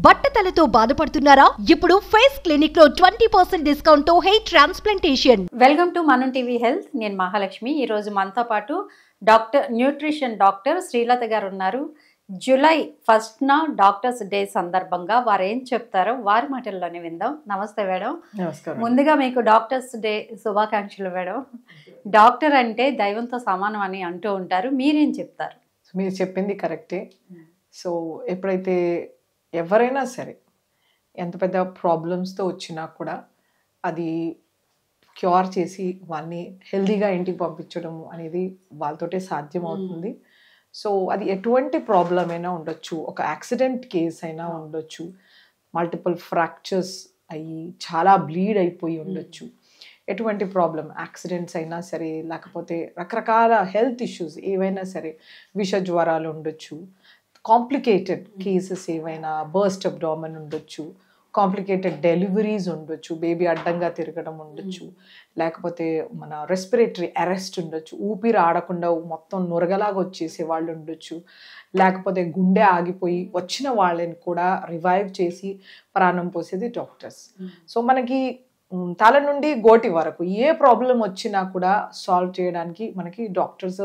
బట్టతలతో బాధపడుతున్నారా? ఇప్పుడు face clinic లో 20% డిస్కౌంట్ తో హెయిర్ ట్రాన్స్ప్లాంటేషన్. వెల్కమ్ టు మనం టీవీ హెల్త్. నేను మహాలక్ష్మి. ఈరోజు మనతో పాటు న్యూట్రిషన్ డాక్టర్ శ్రీలత గారు ఉన్నారు. జూలై 1న డాక్టర్స్ డే సందర్భంగా వారు ఏం చెప్తారో వారి మాటల్లోనే విందాం. నమస్తే మేడం. నమస్కారం. ముందుగా మీకు డాక్టర్స్ డే శుభాకాంక్షలు మేడం. డాక్టర్ అంటే దైవంతో సమానం అని అంటూ ఉంటారు, మీరేం చెప్తారు? మీరు చెప్పింది కరెక్టే. సో ఎప్పుడైతే ఎవరైనా సరే ఎంత పెద్ద ప్రాబ్లమ్స్తో వచ్చినా కూడా అది క్యూర్ చేసి వాళ్ళని హెల్దీగా ఇంటికి పంపించడం అనేది వాళ్ళతోటే సాధ్యం అవుతుంది. సో అది ఎటువంటి ప్రాబ్లం అయినా ఉండొచ్చు, ఒక యాక్సిడెంట్ కేస్ అయినా ఉండొచ్చు, మల్టిపుల్ ఫ్రాక్చర్స్ అయ్యి చాలా బ్లీడ్ అయిపోయి ఉండొచ్చు, ఎటువంటి ప్రాబ్లం యాక్సిడెంట్స్ అయినా సరే, లేకపోతే రకరకాల హెల్త్ ఇష్యూస్ ఏవైనా సరే, విష జ్వరాలు ఉండొచ్చు, కాంప్లికేటెడ్ కేసెస్ ఏవైనా, బర్స్ట్ అబ్డామన్ ఉండొచ్చు, కాంప్లికేటెడ్ డెలివరీస్ ఉండొచ్చు, బేబీ అడ్డంగా తిరగడం ఉండొచ్చు, లేకపోతే మన రెస్పిరేటరీ అరెస్ట్ ఉండొచ్చు, ఊపిరి ఆడకుండా మొత్తం నురగలాగా వచ్చేసే వాళ్ళు ఉండొచ్చు, లేకపోతే గుండె ఆగిపోయి వచ్చిన వాళ్ళని కూడా రివైవ్ చేసి ప్రాణం పోసేది డాక్టర్స్. సో మనకి తల నుండి గోటి వరకు ఏ ప్రాబ్లం వచ్చినా కూడా సాల్వ్ చేయడానికి మనకి డాక్టర్స్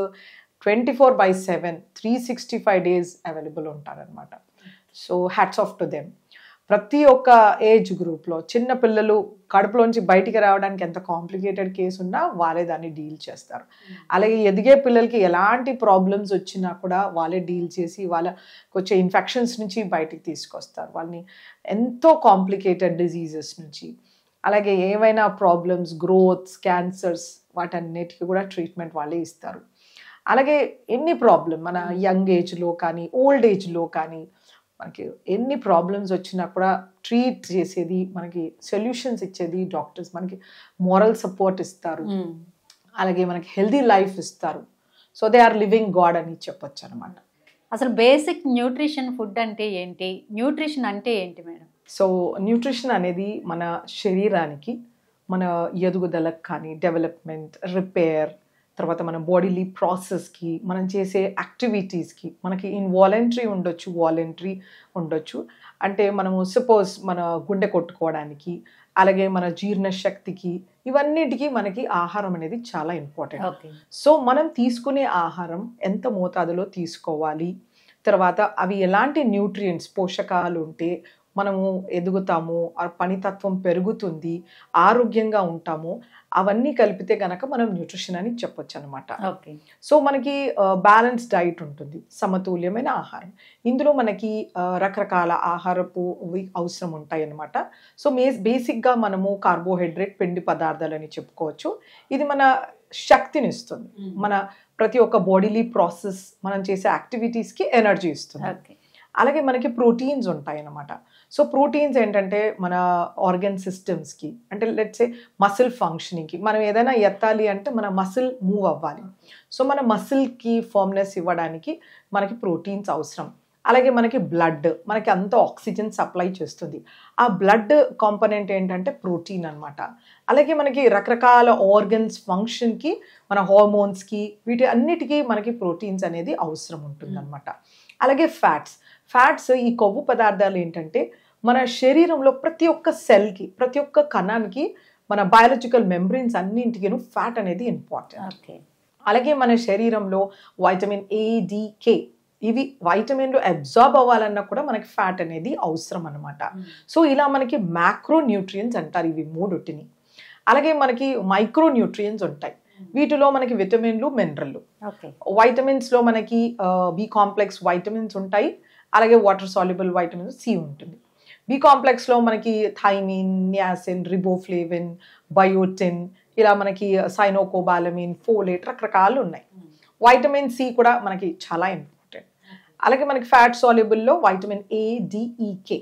24/7 365 డేస్ అవైలబుల్ ఉంటారనమాట. So hats off to them. ప్రతి ఒక్క ఏజ్ గ్రూప్లో చిన్న పిల్లలు కడుపులోంచి బయటికి రావడానికి ఎంత కాంప్లికేటెడ్ కేసు ఉన్నా వాళ్ళే దాన్ని డీల్ చేస్తారు. అలాగే ఎదిగే పిల్లలకి ఎలాంటి ప్రాబ్లమ్స్ వచ్చినా కూడా వాళ్ళే డీల్ చేసి వాళ్ళకి వచ్చే ఇన్ఫెక్షన్స్ నుంచి బయటికి తీసుకొస్తారు వాళ్ళని, ఎంతో కాంప్లికేటెడ్ డిజీజెస్ నుంచి. అలాగే ఏవైనా ప్రాబ్లమ్స్, గ్రోత్స్, క్యాన్సర్స్, వాటన్నిటికీ కూడా ట్రీట్మెంట్ వాళ్ళే ఇస్తారు. అలాగే ఎన్ని ప్రాబ్లం మన యంగ్ ఏజ్లో కానీ ఓల్డ్ ఏజ్లో కానీ మనకి ఎన్ని ప్రాబ్లమ్స్ వచ్చినా కూడా ట్రీట్ చేసేది, మనకి సొల్యూషన్స్ ఇచ్చేది డాక్టర్స్. మనకి మోరల్ సపోర్ట్ ఇస్తారు, అలాగే మనకి హెల్దీ లైఫ్ ఇస్తారు. So they are living god అని చెప్పొచ్చు అనమాట. అసలు బేసిక్ న్యూట్రిషన్ ఫుడ్ అంటే ఏంటి, న్యూట్రిషన్ అంటే ఏంటి మేడం? సో న్యూట్రిషన్ అనేది మన శరీరానికి, మన ఎదుగుదలకు కానీ, డెవలప్మెంట్, రిపేర్, తర్వాత మన బాడీలీ ప్రాసెస్కి, మనం చేసే యాక్టివిటీస్కి, మనకి ఇన్వాలంటరీ ఉండొచ్చు, వాలంటరీ ఉండొచ్చు. అంటే మనము సపోజ్ మన గుండె కొట్టుకోవడానికి, అలాగే మన జీర్ణ శక్తికి, ఇవన్నిటికీ మనకి ఆహారం అనేది చాలా ఇంపార్టెంట్. సో మనం తీసుకునే ఆహారం ఎంత మోతాదులో తీసుకోవాలి, తర్వాత అవి ఎలాంటి న్యూట్రియంట్స్, పోషకాలు ఉంటే మనము ఎదుగుతాము, ఆ పనితత్వం పెరుగుతుంది, ఆరోగ్యంగా ఉంటాము, అవన్నీ కలిపితే గనక మనం న్యూట్రిషన్ అని చెప్పొచ్చు అనమాట. సో మనకి బ్యాలెన్స్ డైట్ ఉంటుంది, సమతుల్యమైన ఆహారం. ఇందులో మనకి రకరకాల ఆహారపు అవసరం ఉంటాయి అన్నమాట. సో బేసిక్గా మనము కార్బోహైడ్రేట్, పిండి పదార్థాలని చెప్పుకోవచ్చు. ఇది మన శక్తిని ఇస్తుంది, మన ప్రతి ఒక్క బాడీలీ ప్రాసెస్, మనం చేసే యాక్టివిటీస్కి ఎనర్జీ ఇస్తుంది. అలాగే మనకి ప్రోటీన్స్ ఉంటాయి అన్నమాట. సో ప్రోటీన్స్ ఏంటంటే మన ఆర్గన్ సిస్టమ్స్కి, అంటే లెట్స్ సే మసిల్ ఫంక్షనింగ్కి, మనం ఏదైనా ఎత్తాలి అంటే మన మసిల్ మూవ్ అవ్వాలి. సో మన మసిల్కి ఫర్మ్నెస్ ఇవ్వడానికి మనకి ప్రోటీన్స్ అవసరం. అలాగే మనకి బ్లడ్, మనకి అంత ఆక్సిజన్ సప్లై చేస్తుంది. ఆ బ్లడ్ కాంపోనెంట్ ఏంటంటే ప్రోటీన్ అనమాట. అలాగే మనకి రకరకాల ఆర్గన్స్ ఫంక్షన్కి, మన హార్మోన్స్కి, వీటి అన్నిటికీ మనకి ప్రోటీన్స్ అనేది అవసరం ఉంటుంది అనమాట. అలాగే ఫ్యాట్స్, ఈ కొవ్వు పదార్థాలు ఏంటంటే మన శరీరంలో ప్రతి ఒక్క సెల్కి, ప్రతి ఒక్క కణానికి, మన బయాలజికల్ మెంబ్రెయిన్స్ అన్నింటికీ ఫ్యాట్ అనేది ఇంపార్టెంట్. అలాగే మన శరీరంలో వైటమిన్ ఏ, డి, కే, ఇవి వైటమిన్లు అబ్జార్బ్ అవ్వాలన్నా కూడా మనకి ఫ్యాట్ అనేది అవసరం అనమాట. సో ఇలా మనకి మ్యాక్రో న్యూట్రియంట్స్ అంటారు ఇవి మూడుటిని. అలాగే మనకి మైక్రో న్యూట్రియంట్స్ ఉంటాయి, వీటిలో మనకి విటమిన్లు, మినరల్లు. వైటమిన్స్లో మనకి బి కాంప్లెక్స్ వైటమిన్స్ ఉంటాయి, అలాగే వాటర్ సాల్యుబుల్ వైటమిన్ సి ఉంటుంది. బి కాంప్లెక్స్లో మనకి థైమిన్, నియాసిన్, రిబోఫ్లేవిన్, బయోటిన్, ఇలా మనకి సైనోకోబాలమిన్, ఫోలేట్, రకరకాలు ఉన్నాయి. వైటమిన్ సి కూడా మనకి చాలా ఇంపార్టెంట్. అలాగే మనకి ఫ్యాట్ సాల్యుబుల్లో వైటమిన్ ఏ, డి, ఈ, కే.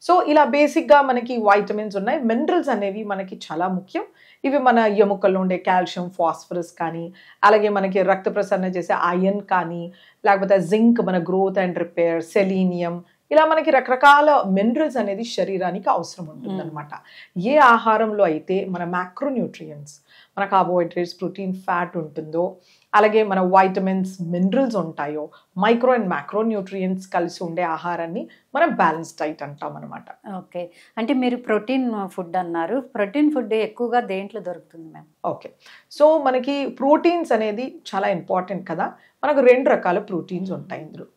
సో ఇలా బేసిక్గా మనకి వైటమిన్స్ ఉన్నాయి. మినరల్స్ అనేవి మనకి చాలా ముఖ్యం. ఇవి మన ఎముకల్లో ఉండే కాల్షియం, ఫాస్ఫరస్ కానీ, అలాగే మనకి రక్త ప్రసరణ చేసే ఐరన్ కానీ, లేకపోతే జింక్ మన గ్రోత్ అండ్ రిపేర్, సెలీనియం, ఇలా మనకి రకరకాల మినరల్స్ అనేది శరీరానికి అవసరం ఉంటుంది అనమాట. ఏ ఆహారంలో అయితే మన మ్యాక్రోన్యూట్రియంట్స్, మన కార్బోహైడ్రేట్స్, ప్రోటీన్, ఫ్యాట్ ఉంటుందో అలాగే మన వైటమిన్స్ మినరల్స్ ఉంటాయో, మైక్రో అండ్ మ్యాక్రో న్యూట్రియంట్స్ కలిసి ఉండే ఆహారాన్ని మనం బ్యాలెన్స్ డైట్ అంటాం అనమాట. ఓకే, అంటే మీరు ప్రోటీన్ ఫుడ్ అన్నారు, ప్రోటీన్ ఫుడ్ ఎక్కువగా దేంట్లో దొరుకుతుంది మ్యామ్? ఓకే, సో మనకి ప్రోటీన్స్ అనేది చాలా ఇంపార్టెంట్ కదా. మనకు 2 రకాల ప్రోటీన్స్ ఉంటాయి ఇందులో.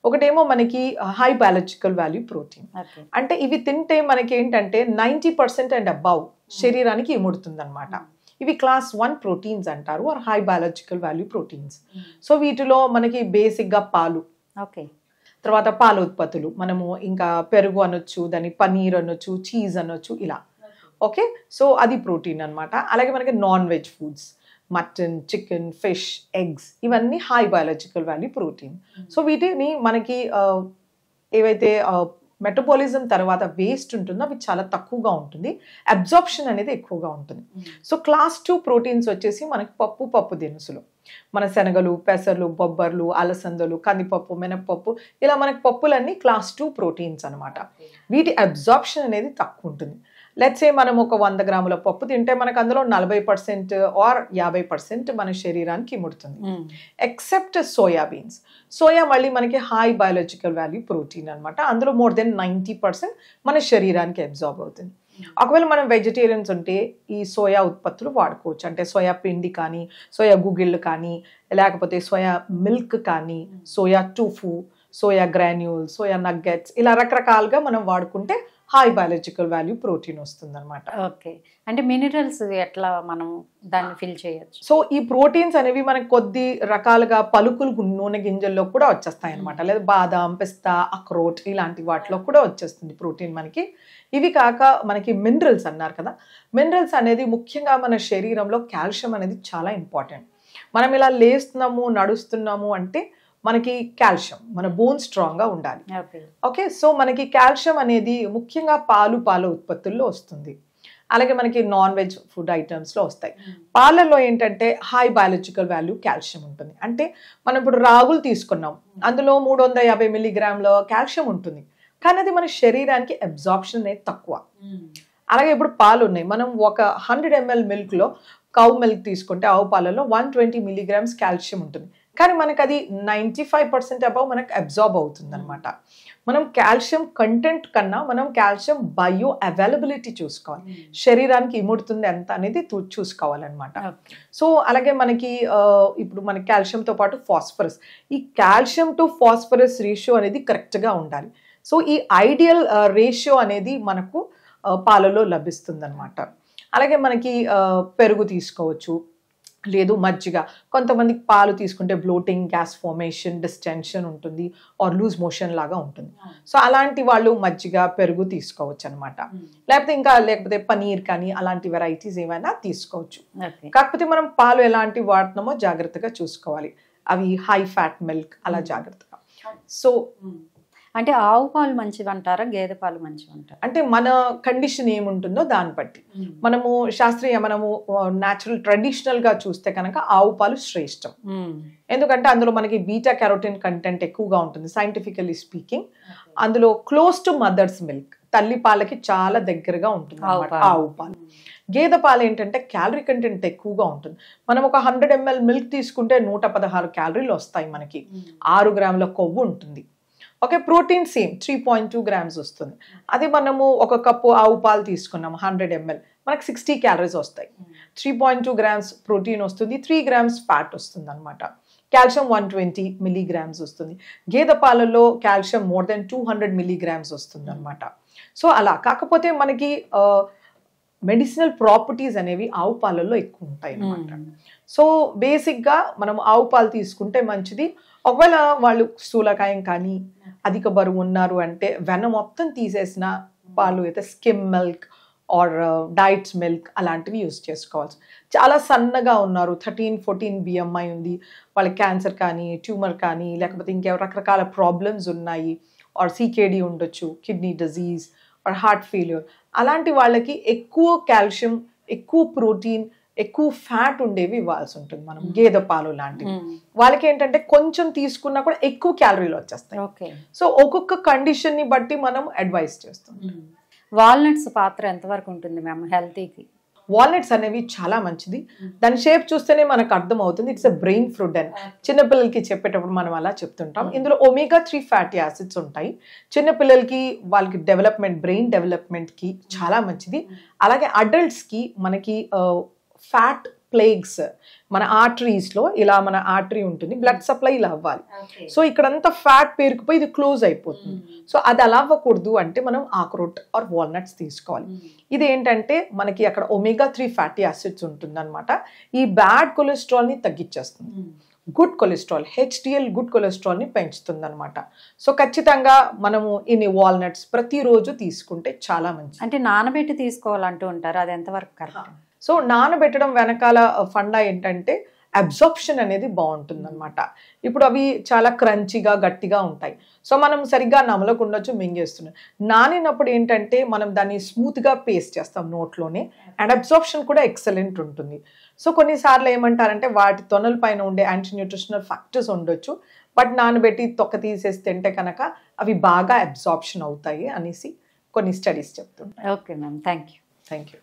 ఒకటేమో మనకి హై బయాలజికల్ వాల్యూ ప్రోటీన్, అంటే ఇవి తింటే మనకి ఏంటంటే 90% అండ్ అబౌవ్ శరీరానికి ఇముడుతుంది అనమాట. ఇవి క్లాస్ 1 ప్రోటీన్స్ అంటారు, or high biological value proteins. So వీటిలో మనకి బేసిక్గా పాలు, ఓకే, తర్వాత పాల ఉత్పత్తులు, మనము ఇంకా పెరుగు అనొచ్చు, దాన్ని పనీర్ అనొచ్చు, చీజ్ అనొచ్చు, ఇలా. ఓకే, సో అది ప్రోటీన్ అనమాట. అలాగే మనకి non veg foods, mutton, chicken, fish, eggs, ఇవన్నీ high biological value protein. So వీటిని మనకి ఏవైతే మెటబాలిజం తర్వాత వేస్ట్ ఉంటుందో అవి చాలా తక్కువగా ఉంటుంది, అబ్జార్ప్షన్ అనేది ఎక్కువగా ఉంటుంది. సో క్లాస్ 2 ప్రోటీన్స్ వచ్చేసి మనకి పప్పు దినుసులు, మన శనగలు, పెసర్లు, బొబ్బర్లు, అలసందలు, కందిపప్పు, మినప్పప్పు, ఇలా మనకి పప్పులన్నీ క్లాస్ 2 ప్రోటీన్స్ అనమాట. వీటి అబ్జార్ప్షన్ అనేది తక్కువ ఉంటుంది. లెట్స్ సే మనం ఒక 100 గ్రాముల పప్పు తింటే మనకు అందులో 40% ఆర్ 50% మన శరీరానికి ఇముడుతుంది. Except soybeans. సోయా మళ్ళీ మనకి హై బయాలజికల్ వాల్యూ ప్రోటీన్ అనమాట, అందులో మోర్ దెన్ 90% మన శరీరానికి అబ్జార్బ్ అవుతుంది. ఒకవేళ మనం వెజిటేరియన్స్ ఉంటే ఈ సోయా ఉత్పత్తులు వాడుకోవచ్చు, అంటే సోయా పిండి కానీ, సోయా గుగ్గిళ్ళు కానీ, లేకపోతే సోయా మిల్క్ కానీ, soya tofu, soya granule, soya nuggets, ఇలా రకరకాలుగా మనం వాడుకుంటే హై బయాలజికల్ వాల్యూ ప్రోటీన్ వస్తుంది అనమాట. ఓకే, అంటే మినరల్స్ ఎట్లా మనం దాన్ని ఫిల్ చేయొచ్చు? సో ఈ ప్రోటీన్స్ అనేవి మనకి కొద్ది రకాలుగా పలుకులు నూనె గింజల్లో కూడా వచ్చేస్తాయి అనమాట, లేదా బాదాం, పిస్తా, అక్రోట్, ఇలాంటి వాటిలో కూడా వచ్చేస్తుంది ప్రోటీన్ మనకి. ఇవి కాక మనకి మినరల్స్ అన్నారు కదా, మినరల్స్ అనేది ముఖ్యంగా మన శరీరంలో కాల్షియం అనేది చాలా ఇంపార్టెంట్. మనం ఇలా లేస్తున్నాము, నడుస్తున్నాము అంటే మనకి కాల్షియం, మన బోన్ స్ట్రాంగ్గా ఉండాలి. ఓకే, సో మనకి కాల్షియం అనేది ముఖ్యంగా పాల ఉత్పత్తుల్లో వస్తుంది. అలాగే మనకి నాన్ వెజ్ ఫుడ్ ఐటమ్స్లో వస్తాయి. పాలల్లో ఏంటంటే హై బయాలజికల్ వాల్యూ కాల్షియం ఉంటుంది. అంటే మనం ఇప్పుడు రాగులు తీసుకున్నాం, అందులో 350 మిల్లీగ్రాముల కాల్షియం ఉంటుంది, కానీ అది మన శరీరానికి అబ్జార్ప్షన్ అనేది తక్కువ. అలాగే ఇప్పుడు పాలు ఉన్నాయి, మనం ఒక 100 ml మిల్క్లో, కౌ మిల్క్ తీసుకుంటే ఆవు పాలలో 120 మిల్లీగ్రామ్స్ కాల్షియం ఉంటుంది, కానీ మనకు అది 95% అబౌవ్ మనకు అబ్జార్బ్ అవుతుంది అనమాట. మనం కాల్షియం కంటెంట్ కన్నా మనం కాల్షియం బయో అవైలబిలిటీ చూసుకోవాలి, శరీరానికి ఇముడుతుంది ఎంత అనేది చూసుకోవాలన్నమాట. సో అలాగే మనకి ఇప్పుడు మన కాల్షియంతో పాటు ఫాస్ఫరస్, ఈ కాల్షియం టు ఫాస్ఫరస్ రేషియో అనేది కరెక్ట్గా ఉండాలి. సో ఈ ఐడియల్ రేషియో అనేది మనకు పాలలో లభిస్తుంది అనమాట. అలాగే మనకి పెరుగు తీసుకోవచ్చు, లేదు మజ్జిగ. కొంతమందికి పాలు తీసుకుంటే బ్లోటింగ్, గ్యాస్ ఫార్మేషన్, డిస్టెన్షన్ ఉంటుంది, ఆర్ లూజ్ మోషన్ లాగా ఉంటుంది. సో అలాంటి వాళ్ళు మజ్జిగ, పెరుగు తీసుకోవచ్చు అనమాట. లేకపోతే పనీర్ కానీ అలాంటి వెరైటీస్ ఏమైనా తీసుకోవచ్చు. కాకపోతే మనం పాలు ఎలాంటివి వాడుతున్నామో జాగ్రత్తగా చూసుకోవాలి, అవి హై ఫ్యాట్ మిల్క్, అలా జాగ్రత్తగా. సో అంటే ఆవు పాలు మంచివి అంటారా, గేదె పాలు మంచివి అంటారా? అంటే మన కండిషన్ ఏముంటుందో దాన్ని బట్టి మనము మనము న్యాచురల్ ట్రెడిషనల్ గా చూస్తే కనుక ఆవు పాలు శ్రేష్టం. ఎందుకంటే అందులో మనకి బీటా కెరోటిన్ కంటెంట్ ఎక్కువగా ఉంటుంది, సైంటిఫికలీ స్పీకింగ్. అందులో క్లోజ్ టు మదర్స్ మిల్క్, తల్లి పాలకి చాలా దగ్గరగా ఉంటుంది ఆవు పాలు. గేదె పాలు ఏంటంటే క్యాలరీ కంటెంట్ ఎక్కువగా ఉంటుంది. మనం ఒక 100 ml మిల్క్ తీసుకుంటే 116 క్యాలరీలు వస్తాయి మనకి, 6 గ్రాముల కొవ్వు ఉంటుంది. ఓకే, ప్రోటీన్ సేమ్ 3.2 గ్రామ్స్ వస్తుంది. అదే మనము ఒక కప్పు ఆవు పాలు తీసుకున్నాము 100 ml, మనకు 60 క్యాలరీస్ వస్తాయి. 3.2 గ్రామ్స్ ప్రోటీన్ వస్తుంది, 3 గ్రామ్స్ ఫ్యాట్ వస్తుంది అనమాట. కాల్షియం 120 మిల్లీగ్రామ్స్ వస్తుంది. గేదె పాలలో కాల్షియం మోర్ దెన్ 200 మిల్లీగ్రామ్స్ వస్తుంది అనమాట. సో అలా కాకపోతే మనకి మెడిసినల్ ప్రాపర్టీస్ అనేవి ఆవు పాలల్లో ఎక్కువ ఉంటాయి అనమాట. సో బేసిక్గా మనం ఆవు పాలు తీసుకుంటే మంచిది. ఒకవేళ వాళ్ళు స్థూలకాయం కానీ అధిక బరువు ఉన్నారు అంటే వెన్న మొత్తం తీసేసిన పాలు అయితే skim milk are diets milk అలాంటివి యూజ్ చేసుకోవాలి. చాలా సన్నగా ఉన్నారు, 13-14 BMI ఉంది, వాళ్ళకి క్యాన్సర్ కానీ, ట్యూమర్ కానీ, లేకపోతే ఇంకేం రకరకాల ప్రాబ్లమ్స్ ఉన్నాయి, ఆర్ CKD ఉండొచ్చు, kidney disease are heart failure, అలాంటి వాళ్ళకి ఎక్కువ కాల్షియం, ఎక్కువ ప్రోటీన్, ఎక్కువ ఫ్యాట్ ఉండేవి ఇవ్వాల్సి ఉంటుంది మనం, గేదె పాలు లాంటివి. వాళ్ళకి ఏంటంటే కొంచెం తీసుకున్నా కూడా ఎక్కువ క్యాలరీలు వచ్చేస్తాయి. సో ఒక్కొక్క కండిషన్ ని బట్టి మనం అడ్వైస్ చేస్తాం. వాల్నట్స్ పాత్ర ఎంతవరకు ఉంటుంది మ్యామ్ హెల్తీకి? వాల్నట్స్ అనేవి చాలా మంచిది. దాని షేప్ చూస్తేనే మనకు అర్థం అవుతుంది ఇట్స్ ఎ బ్రెయిన్ ఫ్రూట్ అని. చిన్నపిల్లలకి చెప్పేటప్పుడు మనం అలా చెప్తుంటాం. ఇందులో omega-3 ఫ్యాటీ యాసిడ్స్ ఉంటాయి. చిన్నపిల్లలకి వాళ్ళకి బ్రెయిన్ డెవలప్మెంట్కి చాలా మంచిది. అలాగే అడల్ట్స్కి మనకి ఫ్యాట్ ప్లేగ్స్, మన ఆర్టరీస్లో ఇలా మన ఆర్టరీ ఉంటుంది, బ్లడ్ సప్లై ఇలా అవ్వాలి. సో ఇక్కడంతా ఫ్యాట్ పేరుకుపోయి ఇది క్లోజ్ అయిపోతుంది. సో అది అలా అవ్వకూడదు అంటే మనం ఆక్రోట్ ఆర్ వాల్నట్స్ తీసుకోవాలి. ఇది ఏంటంటే మనకి అక్కడ omega-3 ఫ్యాటీ యాసిడ్స్ ఉంటుంది అనమాట. ఈ బ్యాడ్ కొలెస్ట్రాల్ని తగ్గించేస్తుంది. గుడ్ కొలెస్ట్రాల్ HDL గుడ్ కొలెస్ట్రాల్ని పెంచుతుంది అనమాట. సో ఖచ్చితంగా మనము ఇన్ని వాల్నట్స్ ప్రతిరోజు తీసుకుంటే చాలా మంచిది. అంటే నానబెట్టి తీసుకోవాలంటూ ఉంటారు, అది ఎంతవరకు కరెక్ట్? సో నానబెట్టడం వెనకాల ఫండా ఏంటంటే అబ్జార్ప్షన్ అనేది బాగుంటుంది అనమాట. ఇప్పుడు అవి చాలా క్రంచిగా గట్టిగా ఉంటాయి. సో మనం సరిగ్గా నమలకుండొచ్చు, మింగేస్తున్నాం. నానినప్పుడు ఏంటంటే మనం దాన్ని స్మూత్గా పేస్ట్ చేస్తాం నోట్లోనే, అండ్ అబ్జార్ప్షన్ కూడా ఎక్సలెంట్ ఉంటుంది. సో కొన్నిసార్లు ఏమంటారంటే వాటి తొనల పైన ఉండే యాంటీ న్యూట్రిషనల్ ఫ్యాక్టర్స్ ఉండొచ్చు, బట్ నానబెట్టి తొక్క తీసేసి తింటే కనుక అవి బాగా అబ్జార్ప్షన్ అవుతాయి అనేసి కొన్ని స్టడీస్ చెప్తుంటాయి. Okay ma'am, thank you. Thank you.